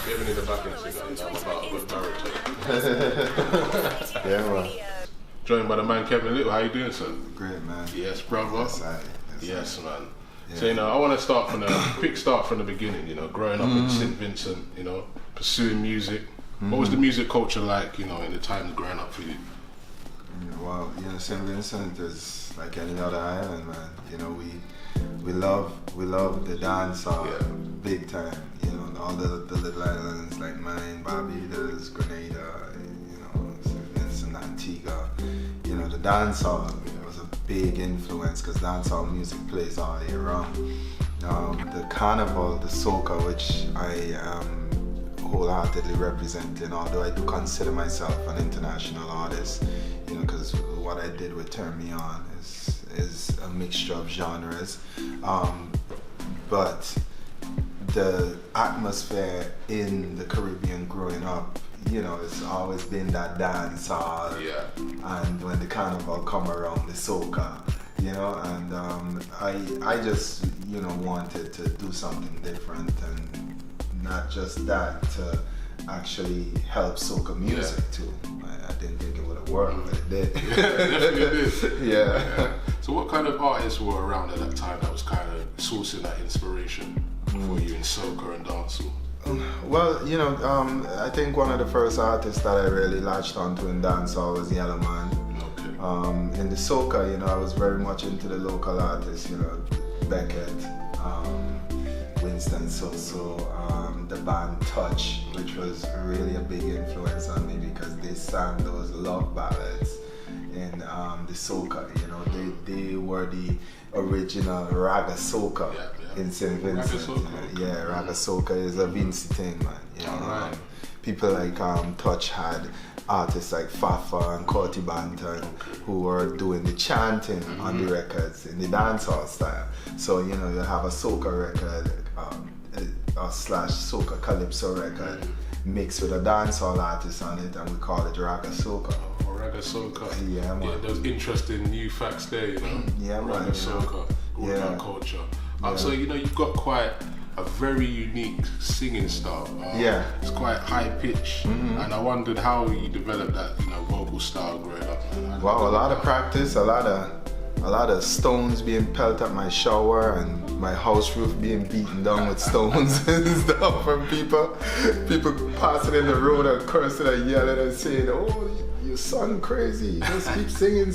Even in the back end singer, you know, I'm about a good baritone. Yeah, man. Joined by the man Kevin Lyttle. How you doing, sir? Great, man. Yes, brother. Yes, Man. Yeah. So, you know, I want to start from quick start from the beginning, you know, growing up in St. Vincent, you know, pursuing music. What was the music culture like, you know, in the time growing up for you? Well, you know, St. Vincent is like any other island, man. You know, we love the dance big time. You know, all the little islands like mine, Barbados, Grenada, you know, St. Vincent, Antigua. You know, the dance hall was a big influence because dance hall music plays all year round. The carnival, the soca, which I wholeheartedly representing, although I do consider myself an international artist, you know, because what I did with Turn Me On is a mixture of genres, but the atmosphere in the Caribbean growing up, you know, it's always been that dance hall, and when the carnival come around, the soca, you know, and I just, you know, wanted to do something different, and not just that, to actually help soca music too. I didn't think it would have worked, but it did. Definitely did. Yeah. So what kind of artists were around at that time that was kind of sourcing that inspiration for you in soca and dancehall? Well, you know, I think one of the first artists that I really latched onto in dancehall was Yellow Man. Okay. In the soca, you know, I was very much into the local artists, you know, Beckett, Winston So, the band Touch, which was really a big influence on me because they sang those love ballads in the soca. You know, they were the original Raga Soca in St. Vincent. Raga Soca is a Vinci thing, man. You know, people like Touch had artists like Fafa and Corty Banton who were doing the chanting on the records in the dancehall style. So, you know, you have a soca record, slash soca calypso record mixed with a dancehall artist on it, and we call it Raga Soca. Oh, Raga Soca. Yeah, man. Yeah, those interesting new facts there, you know. Yeah, man. Raga Soca, all that culture. So, you know, you've got quite a very unique singing style. It's quite high pitch, and I wondered how you developed that, you know, vocal style growing up. Wow, a lot of practice, a lot of stones being pelted at my shower, and my house roof being beaten down with stones and stuff from people passing in the road and cursing and yelling and saying, "Oh, you son crazy, just keep singing."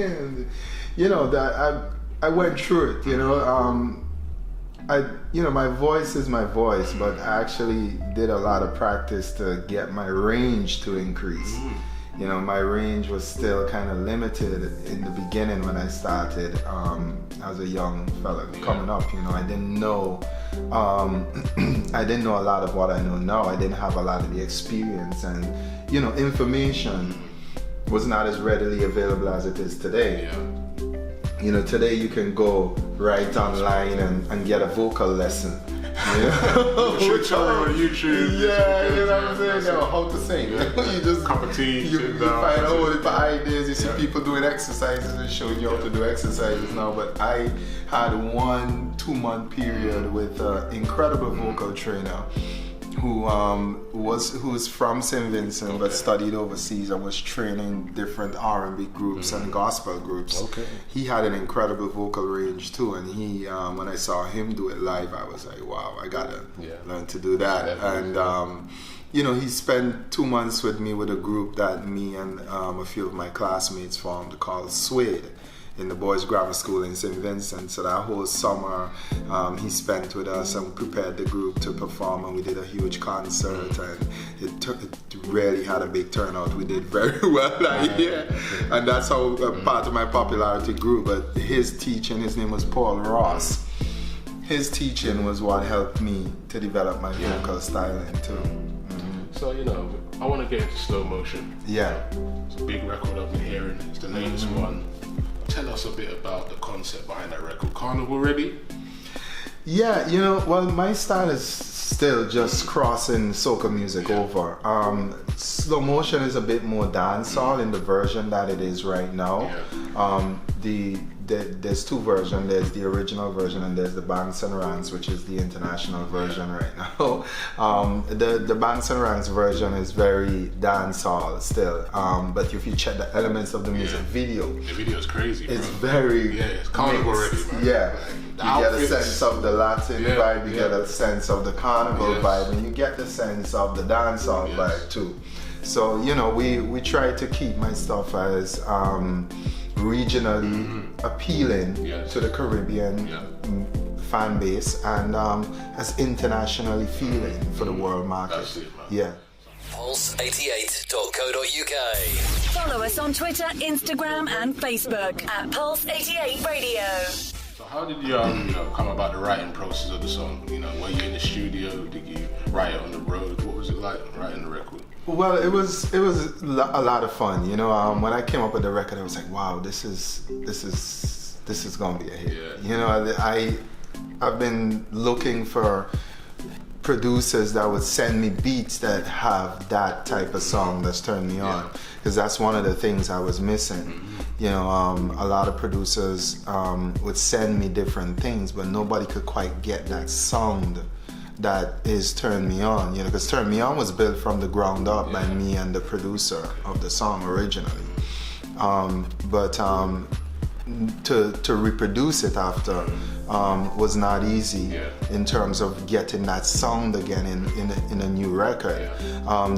And, you know, that I went through it, you know. You know, my voice is my voice, but I actually did a lot of practice to get my range to increase. You know, my range was still kind of limited in the beginning when I started as a young fella coming up. You know, I didn't know a lot of what I know now. I didn't have a lot of the experience, and, you know, information was not as readily available as it is today. You know, today you can go right online and get a vocal lesson. You know? Tutorial on YouTube. Yeah, you know what I'm saying? Now, how to sing. You just cup of tea. You find a whole heap of ideas. You see people doing exercises and showing you how to do exercises now. But I had 1-2 month period with an incredible vocal trainer who's from St. Vincent but studied overseas and was training different R&B groups and gospel groups. He had an incredible vocal range too, and he when I saw him do it live, I was like, wow, I gotta learn to do that. And you know, he spent 2 months with me with a group that me and a few of my classmates formed called Suede in the boys' grammar school in St. Vincent. So that whole summer he spent with us, and we prepared the group to perform, and we did a huge concert, and it really had a big turnout. We did very well that year, and that's how part of my popularity grew. But his teaching, his name was Paul Ross, his teaching was what helped me to develop my vocal styling too. So, you know, I want to get into Slow Motion. It's a big record I've been hearing. It's the latest one. Tell us a bit about the concept behind that record. Carnival ready? Yeah, you know, well, my style is still just crossing soca music over. Slow Motion is a bit more dancehall in the version that it is right now. The there's two versions. There's the original version and there's the Banks and Ranks, which is the international version right now. The Banks and Ranks version is very dancehall still, but if you check the elements of the music video, the video is crazy. It's very it's carnival already, man. Yeah, you get a sense of the Latin vibe, you get a sense of the carnival vibe, and you get the sense of the dancehall vibe too. So we try to keep my stuff as regionally appealing to the Caribbean fan base and as internationally feeling for the world market. That's it, man. Pulse88.co.uk. Follow us on Twitter, Instagram, and Facebook at Pulse88 Radio. So how did you come about the writing process of the song? Were you in the studio? Did you write it on the road? What was it like writing the record? Well, it was a lot of fun. When I came up with the record, I was like, wow, this is gonna be a hit. I've been looking for producers that would send me beats that have that type of song that's turned me on, because that's one of the things I was missing. A lot of producers would send me different things, but nobody could quite get that sound that is Turn Me On, because Turn Me On was built from the ground up by me and the producer of the song originally. But to reproduce it after was not easy in terms of getting that sound again in a new record.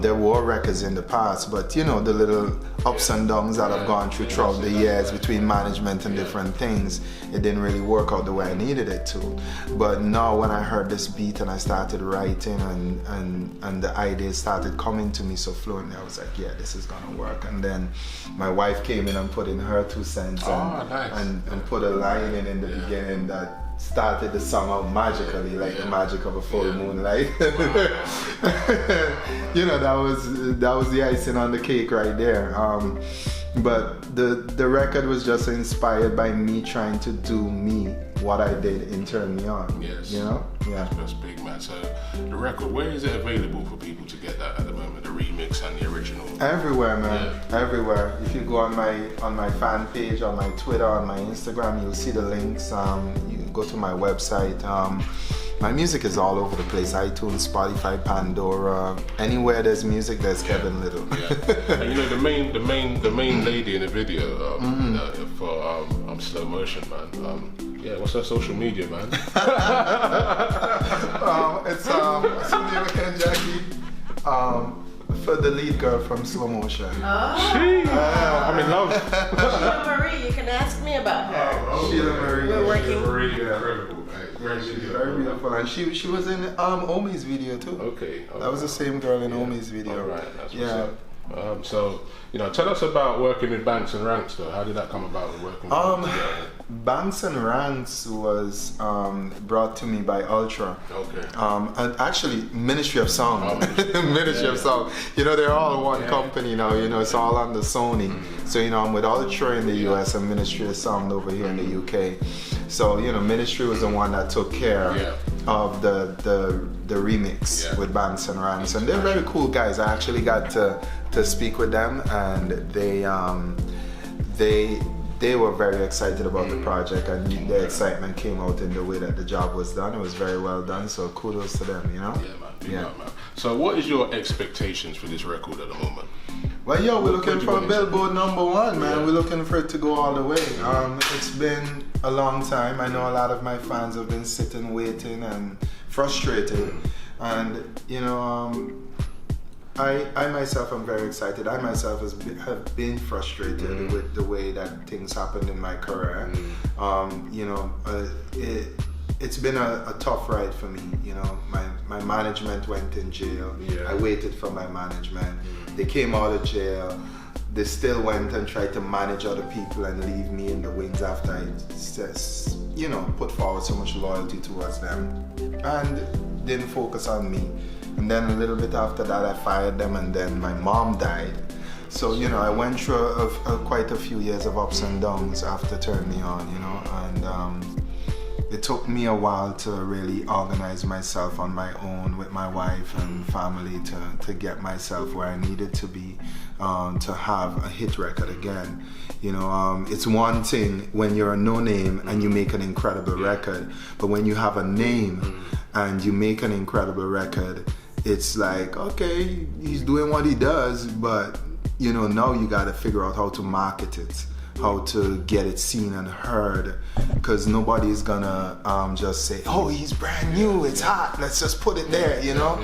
There were records in the past, but the little ups and downs that I've gone through throughout the years between management and different things, it didn't really work out the way I needed it to. But now when I heard this beat and I started writing and the ideas started coming to me so fluently, I was like, yeah, this is gonna work. And then my wife came in and put in her 2 cents and put a line in the beginning that started the song out magically, like the magic of a full moonlight. That was the icing on the cake right there. But the record was just inspired by me trying to do me, what I did in Turn Me On. Yes. Yeah. That's big, man. So the record, where is it available for people to get that at the moment? The remix and the original? Everywhere, man. Everywhere. If you go on my fan page, on my Twitter, on my Instagram, you'll see the links. You can go to my website. My music is all over the place. iTunes, Spotify, Pandora. Anywhere there's music, there's Kevin Lyttle. And the main lady in the video for Slow Motion, man. What's her social media, man? It's Jackie. For the lead girl from Slow Motion. I'm in love. Sheila Marie, you can ask me about her. Sheila Marie. We're working. Incredible. Very beautiful. And she was in Omi's video too. Okay. That was the same girl in Omi's video. All right. That's what's up. So, tell us about working with Banks and Ranks though. How did that come about, working with them together? Banks and Ranks was brought to me by Ultra. Okay. And actually, Ministry of Sound. Ministry of Sound. They're all one company now, it's all under Sony. So, I'm with Ultra in the US and Ministry of Sound over here in the UK. So, Ministry was the one that took care of the remix with Banks and Ranks. And they're very cool guys. I actually got to speak with them, and they were very excited about the project, and the excitement came out in the way that the job was done. It was very well done, so kudos to them, Yeah, man. So what is your expectations for this record at the moment? Well, we're looking for a Billboard #1, man. We're looking for it to go all the way. It's been a long time. I know a lot of my fans have been sitting, waiting, and frustrated. And, I myself am very excited. I myself have been frustrated with the way that things happened in my career. It's been a tough ride for me. My management went in jail. I waited for my management. They came out of jail. They still went and tried to manage other people and leave me in the wings after I put forward so much loyalty towards them and didn't focus on me. And then a little bit after that, I fired them, and then my mom died. So, I went through quite a few years of ups and downs after Turn Me On, and it took me a while to really organize myself on my own with my wife and family to get myself where I needed to be. to have a hit record again. You know, it's one thing when you're a no name and you make an incredible record, but when you have a name and you make an incredible record, it's like, okay, he's doing what he does, but you know, now you got to figure out how to market it, how to get it seen and heard, because nobody's gonna just say, oh, he's brand new, it's hot, let's just put it there, you know.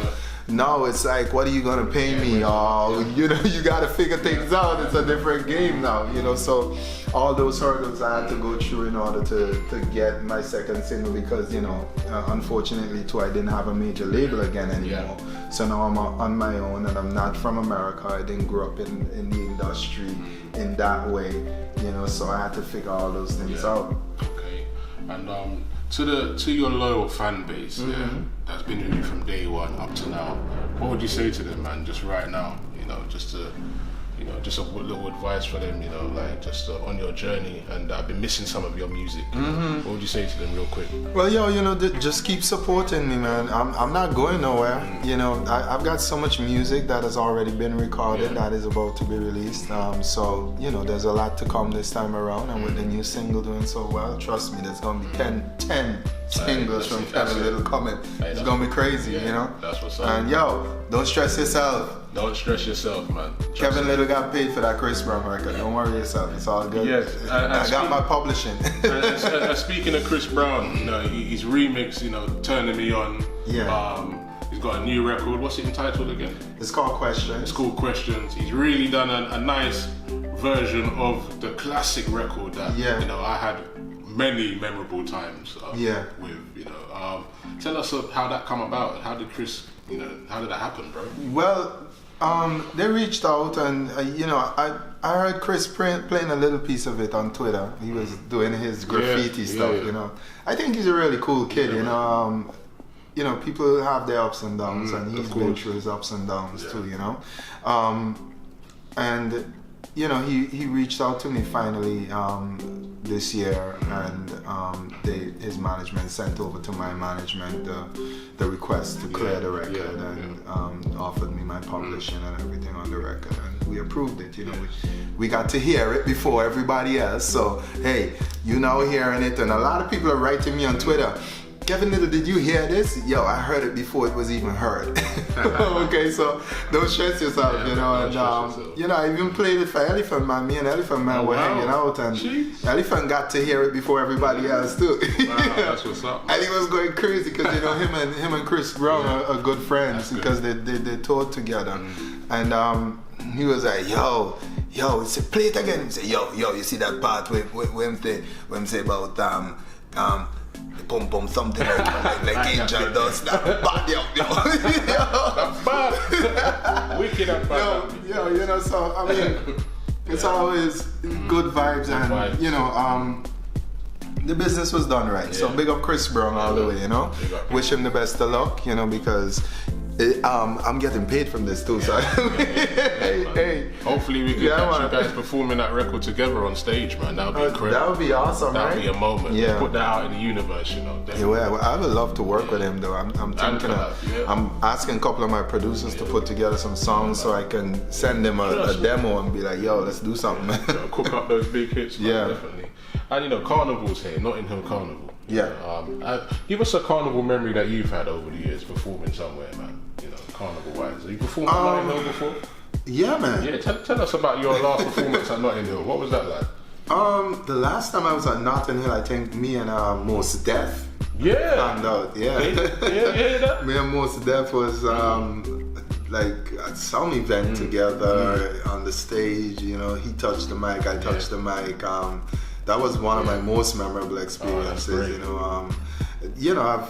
No, it's like, what are you gonna pay me? Or, you know, you gotta figure things out. It's a different game now, you know. So all those hurdles I had to go through in order to get my second single, because, you know, unfortunately too, I didn't have a major label again anymore. So now I'm on my own, and I'm not from America. I didn't grow up in the industry in that way, you know. So I had to figure all those things out. Okay, and to your loyal fan base, that's been with you from day one up to now, what would you say to them, man, just right now, you know, just a little advice for them, you know, like just on your journey, and I've been missing some of your music, you know? What would you say to them real quick? Well, yo, you know, just keep supporting me, man. I'm not going nowhere, you know. I've got so much music that has already been recorded that is about to be released, so, you know, there's a lot to come this time around, and with the new single doing so well, trust me, there's gonna be 10 singles from Kevin Lyttle coming. It's gonna be crazy, you know. That's what's up. And yo, don't stress yourself. Don't stress yourself, man. Kevin Lyttle got paid for that Chris Brown record. Don't worry yourself. It's all good. Yes. I got my publishing. Speaking of Chris Brown, you know, he's remixed, you know, Turning Me On. Yeah. He's got a new record. What's it entitled again? It's called Questions. It's called Questions. He's really done a nice version of the classic record that, you know, I had many memorable times with, you know. Tell us how that come about. How did that happen, bro? Well, they reached out, and you know, I heard Chris playing a little piece of it on Twitter. He was doing his graffiti stuff, you know. I think he's a really cool kid, you know. You know, people have their ups and downs, and he's been through his ups and downs too, you know. And you know, he reached out to me finally this year, and his management sent over to my management the request to clear the record, and offered me my publishing and everything on the record, and we approved it. You know, we got to hear it before everybody else. So hey, you now hearing it, and a lot of people are writing me on Twitter, Kevin Lyttle, did you hear this? Yo, I heard it before it was even heard. Okay, so don't stress yourself, you know. And you know, I even played it for Elephant Man. Me and Elephant Man were hanging out, and Elephant got to hear it before everybody else too. Wow, that's what's up. And he was going crazy because, you know, him and Chris Brown are good friends because they toured together. And he was like, yo, he said, play it again. He said, yo, you see that part when say about pum something like Angel does. That bad, yo. That's bad. Wicked and bad. Yo, you know, so I mean, it's always good vibes, and you know, the business was done right. So big up Chris Brown all the way, you know. Wish him the best of luck, you know, because I'm getting paid from this too. So hey. Hopefully we can catch you guys performing that record together on stage, man. That would be incredible. That would be awesome, That would be a moment. Yeah. Put that out in the universe, you know. Definitely. Yeah, well, I would love to work with him though. I'm thinking I'm asking a couple of my producers to put together some songs so I can send them a demo and be like, yo, let's do something. Cook up those big hits, man, definitely. And you know, Carnival's here, Nottingham Carnival. Yeah. Give us a carnival memory that you've had over the years performing somewhere, man. You know, carnival-wise. Have you performed at Notting Hill before? Yeah, man. Yeah, tell us about your last performance at Notting Hill. What was that like? The last time I was at Notting Hill, I think me and Mos Def. Yeah. Yeah. Me and Mos Def was like at some event together on the stage. You know, he touched the mic, I touched the mic. That was one of my most memorable experiences. You know, I've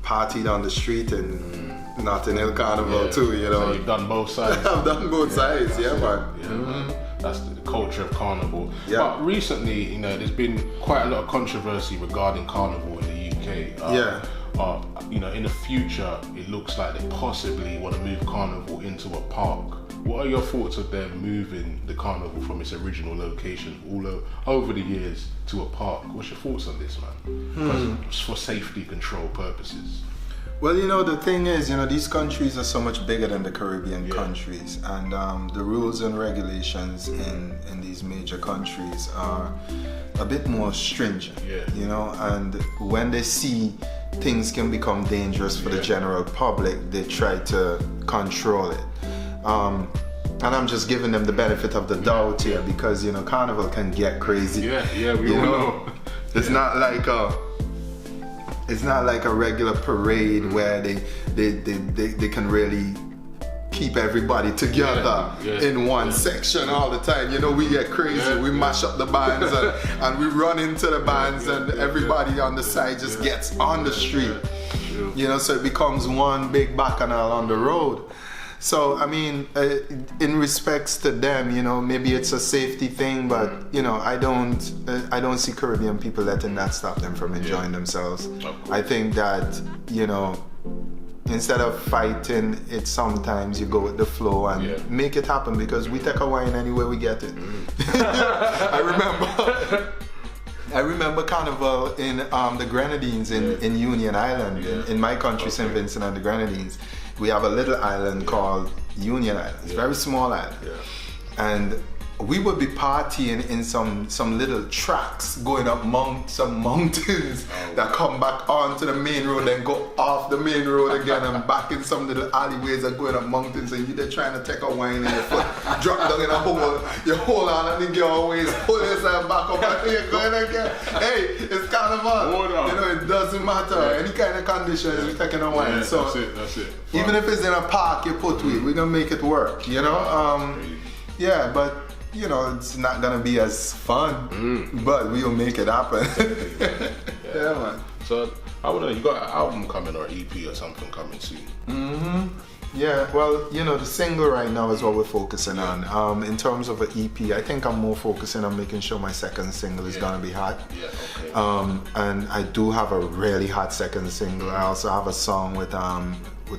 partied on the street in Notting Hill Carnival too. You know, so you've done both sides. I've done both sides. Yeah, man. That's the culture of carnival. Yeah. But recently, you know, there's been quite a lot of controversy regarding carnival in the UK. You know, in the future, it looks like they possibly want to move carnival into a park. What are your thoughts of them moving the carnival from its original location all over the years to a park? What's your thoughts on this, man? Because for safety control purposes. Well, the thing is, these countries are so much bigger than the Caribbean countries, and the rules and regulations in these major countries are a bit more stringent, and when they see things can become dangerous for the general public, they try to control it. And I'm just giving them the benefit of the doubt here because, Carnival can get crazy. We all know. It's not like a regular parade where they can really keep everybody together in one section all the time. We get crazy. We mash up the bands and we run into the bands and everybody on the side just gets on the street. So it becomes one big bacchanal on the road. So, I mean, in respects to them, maybe it's a safety thing, but, I don't see Caribbean people letting that stop them from enjoying themselves. I think that, instead of fighting it, sometimes you go with the flow and make it happen, because we take a wine anywhere we get it. I remember Carnival in the Grenadines in Union Island, in my country, St. Vincent and the Grenadines. We have a little island called Union Island. It's a very small island. And we would be partying in some little tracks going up some mountains that come back onto the main road, then go off the main road again and back in some little alleyways that going up mountains, and you're trying to take a wine and your foot drop down in a hole, you hold on and then you always pull yourself back up and you're going again. Hey, it's Carnival. It doesn't matter. Any kind of conditions, you're taking a wine. So that's it. Even if it's in a park you put we're gonna make it work, but it's not gonna be as fun, but we'll make it happen. Yeah, man. So, I wanna know, you got an album coming or EP or something coming soon? Yeah, well, the single right now is what we're focusing on. In terms of an EP, I think I'm more focusing on making sure my second single is gonna be hot. And I do have a really hot second single. I also have a song with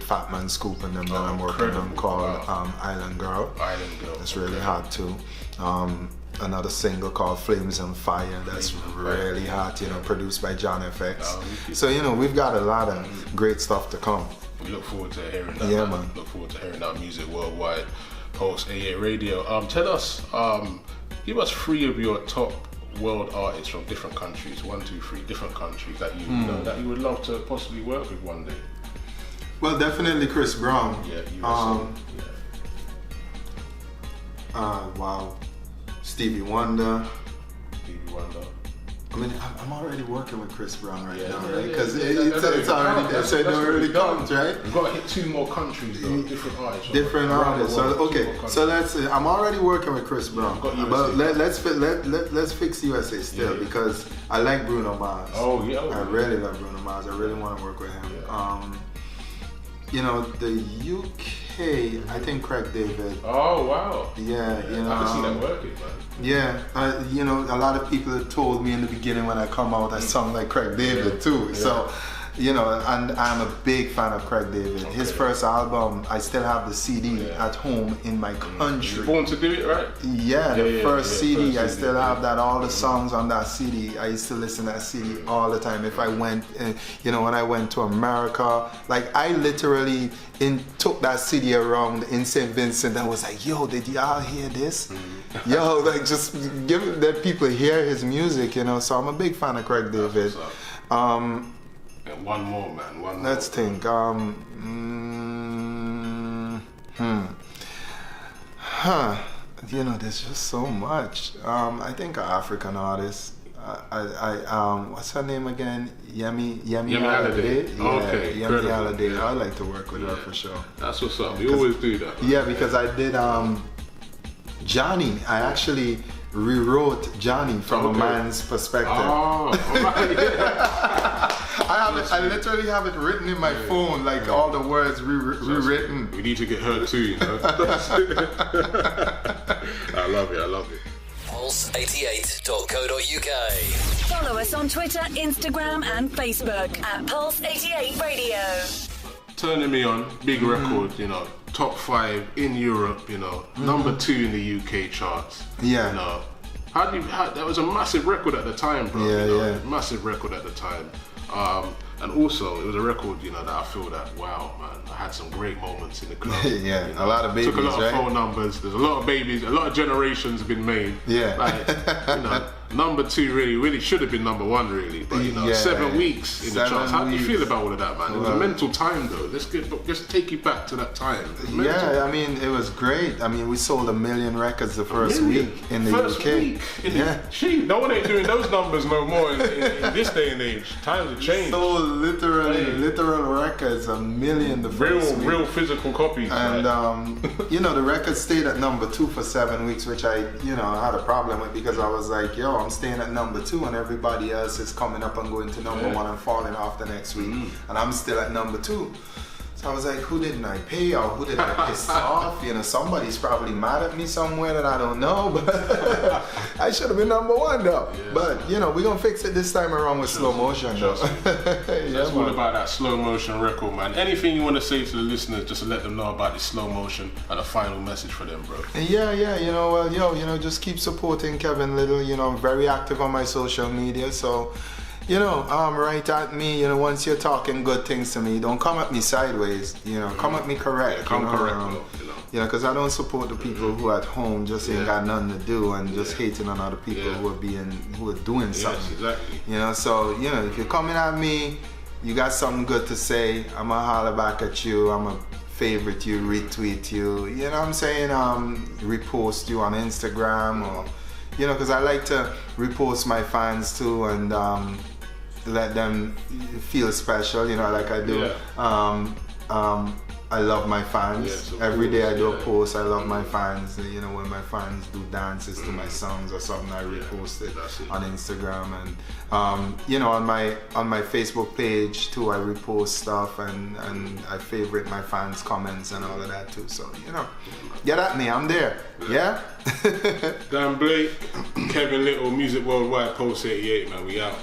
Fat Man Scoop and them that I'm working on called Island Girl. It's really hot too. Another single called Flames on Fire that's really hot, produced by John FX. So we've got a lot of great stuff to come. We look forward to hearing that. Man. Look forward to hearing that music worldwide. Pulse 88 Radio. Tell us, give us 3 of your top world artists from different countries. 1, 2, 3 different countries that you know that you would love to possibly work with one day. Well, definitely Chris Brown. USA. Wow. Stevie Wonder. I mean, I'm already working with Chris Brown right now, right? Because it's already there, so it already comes, right? We've got to hit 2 more countries though, different artists. Different artists. So let's. I'm already working with Chris Brown, but let's fix USA still because I like Bruno Mars. I really love Bruno Mars. I really want to work with him. The UK, I think Craig David. Oh wow. Yeah, I can see that working, man. Yeah, a lot of people have told me in the beginning when I come out I sound like Craig David too. So, and I'm a big fan of Craig David. His first album, I still have the CD at home in my country. You're born to do it, right? The first CD, I still have that, all the songs on that CD. I used to listen to that CD all the time. If I went, when I went to America, like I literally took that CD around in St. Vincent and was like, yo, did y'all hear this? Yo, like just let people hear his music, so I'm a big fan of Craig David. And one more, man. Let's think. There's just so much. I think an African artist. What's her name again? Yemi Alade. Okay. Yemi Alade. I like to work with her for sure. That's what's up. We always do that. Man. Yeah, because I did Johnny. I actually rewrote Johnny from a man's perspective. I literally have it written in my phone, like all the words rewritten. We need to get her too, I love it. Pulse88.co.uk. Follow us on Twitter, Instagram, and Facebook at Pulse88 Radio. Turning Me On, big record, top 5 in Europe, number 2 in the UK charts. Yeah. That was a massive record at the time, bro. Massive record at the time. And also, it was a record, you know, that I feel that, wow, man, I had some great moments in the club. Yeah, you know? a lot of babies, took a lot right? of phone numbers. There's a lot of babies. A lot of generations have been made. Yeah. Like, you know, number 2 really should have been number 1 really. But you know, 7 weeks in the charts. How do you feel about all of that, man? It was a mental time though. Let's take you back to that time. Yeah, I mean, it was great. I mean, we sold 1 million records the first week in the UK. No one ain't doing those numbers no more in this day and age. Times have changed. Sold literal records, 1 million the first week. Real physical copies. And you know, the record stayed at number 2 for 7 weeks, which I had a problem with, because I was like, yo, I'm staying at number 2 and everybody else is coming up and going to number 1 and falling off the next week, and I'm still at number 2. So I was like, who didn't I pay, or who did I piss off? You know, somebody's probably mad at me somewhere that I don't know, but I should have been number 1 though. Yeah. But you know, we're gonna fix it this time around with Slow Motion though. That's all about that Slow Motion record, man. Anything you want to say to the listeners, just to let them know about this Slow Motion and a final message for them, bro. Yeah, you know, well, just keep supporting Kevin Lyttle. You know, I'm very active on my social media, so you know, right at me, you know, once you're talking good things to me, don't come at me sideways, you know, come at me correct. Yeah, come correct, you know, because I don't support the people who at home just ain't got nothing to do and just hating on other people who are doing something. Yes, exactly. You know, so, you know, if you're coming at me, you got something good to say, I'm gonna holler back at you, I'm gonna favorite you, retweet you, you know what I'm saying, repost you on Instagram, or, you know, because I like to repost my fans too, and let them feel special, you know, like I do. I love my fans. Every day I do a post, I love my fans. You know, when my fans do dances to my songs or something, I repost it on Instagram. And you know, on my Facebook page too, I repost stuff, and I favorite my fans' comments and all of that too. So, you know, get at me, I'm there. Yeah? Dan Blake, Kevin Lyttle, Music Worldwide, Pulse 88, man, we out.